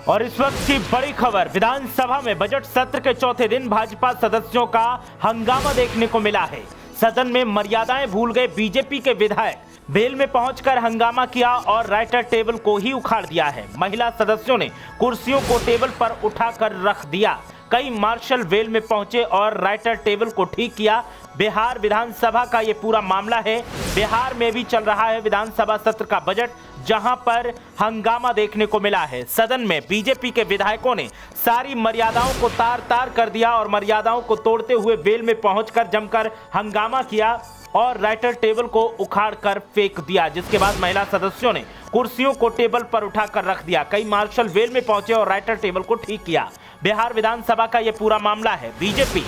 और इस वक्त की बड़ी खबर, विधानसभा में बजट सत्र के चौथे दिन भाजपा सदस्यों का हंगामा देखने को मिला है। सदन में मर्यादाएं भूल गए बीजेपी के विधायक, वेल में पहुंचकर हंगामा किया और राइटर टेबल को ही उखाड़ दिया है। महिला सदस्यों ने कुर्सियों को टेबल पर उठाकर रख दिया। कई मार्शल वेल में पहुंचे और राइटर टेबल को ठीक किया। बिहार विधानसभा का ये पूरा मामला है। बिहार में भी चल रहा है विधानसभा सत्र का बजट, जहां पर हंगामा देखने को मिला है। सदन में बीजेपी के विधायकों ने सारी मर्यादाओं को तार-तार कर दिया और मर्यादाओं को तोड़ते हुए वेल में पहुंचकर जमकर हंगामा किया और राइटर टेबल को उखाड़ कर फेंक दिया, जिसके बाद महिला सदस्यों ने कुर्सियों को टेबल पर उठाकर रख दिया। कई मार्शल वेल में पहुंचे और राइटर टेबल को ठीक किया। बिहार विधानसभा का यह पूरा मामला है। बीजेपी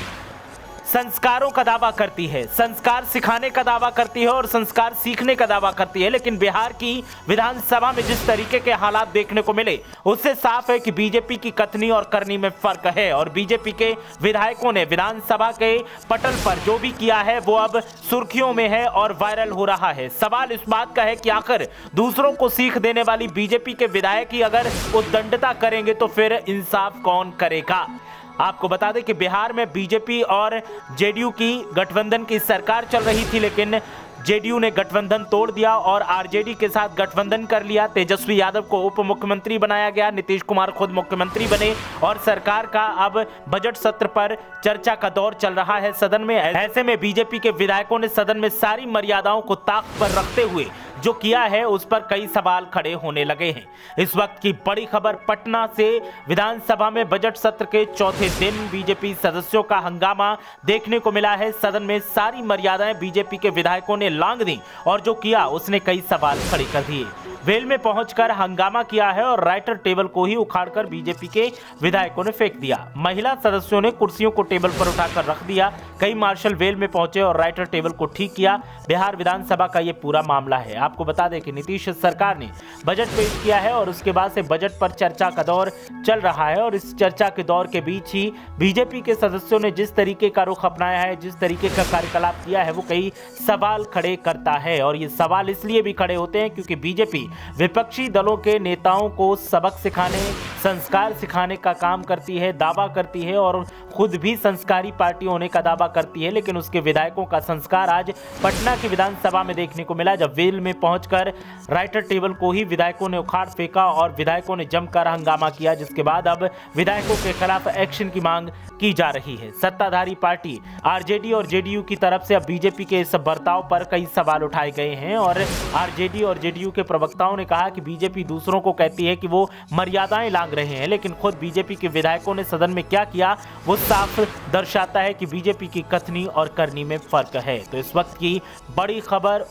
संस्कारों का दावा करती है, संस्कार सिखाने का दावा करती है और संस्कार सीखने का दावा करती है, लेकिन बिहार की विधानसभा में जिस तरीके के हालात देखने को मिले उससे साफ है कि बीजेपी की कथनी और करनी में फर्क है। और बीजेपी के विधायकों ने विधानसभा के पटल पर जो भी किया है वो अब सुर्खियों में है और वायरल हो रहा है। सवाल इस बात का है कि आखिर दूसरों को सीख देने वाली बीजेपी के विधायक ही अगर उद्दंडता करेंगे तो फिर इंसाफ कौन करेगा। आपको बता दें कि बिहार में बीजेपी और जेडीयू की गठबंधन की सरकार चल रही थी, लेकिन जेडीयू ने गठबंधन तोड़ दिया और आरजेडी के साथ गठबंधन कर लिया। तेजस्वी यादव को उप मुख्यमंत्री बनाया गया, नीतीश कुमार खुद मुख्यमंत्री बने और सरकार का अब बजट सत्र पर चर्चा का दौर चल रहा है सदन में। ऐसे में बीजेपी के विधायकों ने सदन में सारी मर्यादाओं को ताक पर रखते हुए जो किया है उस पर कई सवाल खड़े होने लगे हैं। इस वक्त की बड़ी खबर पटना से, विधानसभा में बजट सत्र के चौथे दिन बीजेपी सदस्यों का हंगामा देखने को मिला है। सदन में सारी मर्यादाएं बीजेपी के विधायकों ने लांघ दी और जो किया उसने कई सवाल खड़े कर दिए। वेल में पहुंचकर हंगामा किया है और राइटर टेबल को ही उखाड़कर बीजेपी के विधायकों ने फेंक दिया। महिला सदस्यों ने कुर्सियों को टेबल पर उठाकर रख दिया। कई मार्शल वेल में पहुंचे और राइटर टेबल को ठीक किया। बिहार विधानसभा का ये पूरा मामला है। आपको बता दें कि नीतीश सरकार ने बजट पेश किया है और उसके बाद से बजट पर चर्चा का दौर चल रहा है और इस चर्चा के दौर के बीच ही बीजेपी के सदस्यों ने जिस तरीके का रुख अपनाया है, जिस तरीके का कार्यकलाप किया है, वो कई सवाल खड़े करता है। और ये सवाल इसलिए भी खड़े होते हैं क्योंकि बीजेपी विपक्षी दलों के नेताओं को सबक सिखाने, संस्कार सिखाने का काम करती है, दावा करती है और खुद भी संस्कारी पार्टी होने का दावा करती है। लेकिन उसके विधायकों का संस्कार आज पटना की विधानसभा में देखने को मिला, जब वेल में पहुंचकर राइटर टेबल को ही विधायकों ने उखाड़ फेंका और विधायकों ने जमकर हंगामा किया, जिसके बाद अब विधायकों के खिलाफ एक्शन की मांग की जा रही है। सत्ताधारी पार्टी आरजेडी और जेडीयू की तरफ से अब बीजेपी के इस बर्ताव पर कई सवाल उठाए गए हैं और आरजेडी और जेडीयू के प्रवक्ताओं ने कहा कि बीजेपी दूसरों को कहती है कि वो मर्यादाएं लांघ रहे हैं, लेकिन खुद बीजेपी के विधायकों ने सदन में क्या किया वो साफ दर्शाता है कि बीजेपी की कथनी और करनी में फर्क है। तो इस वक्त की बड़ी खबर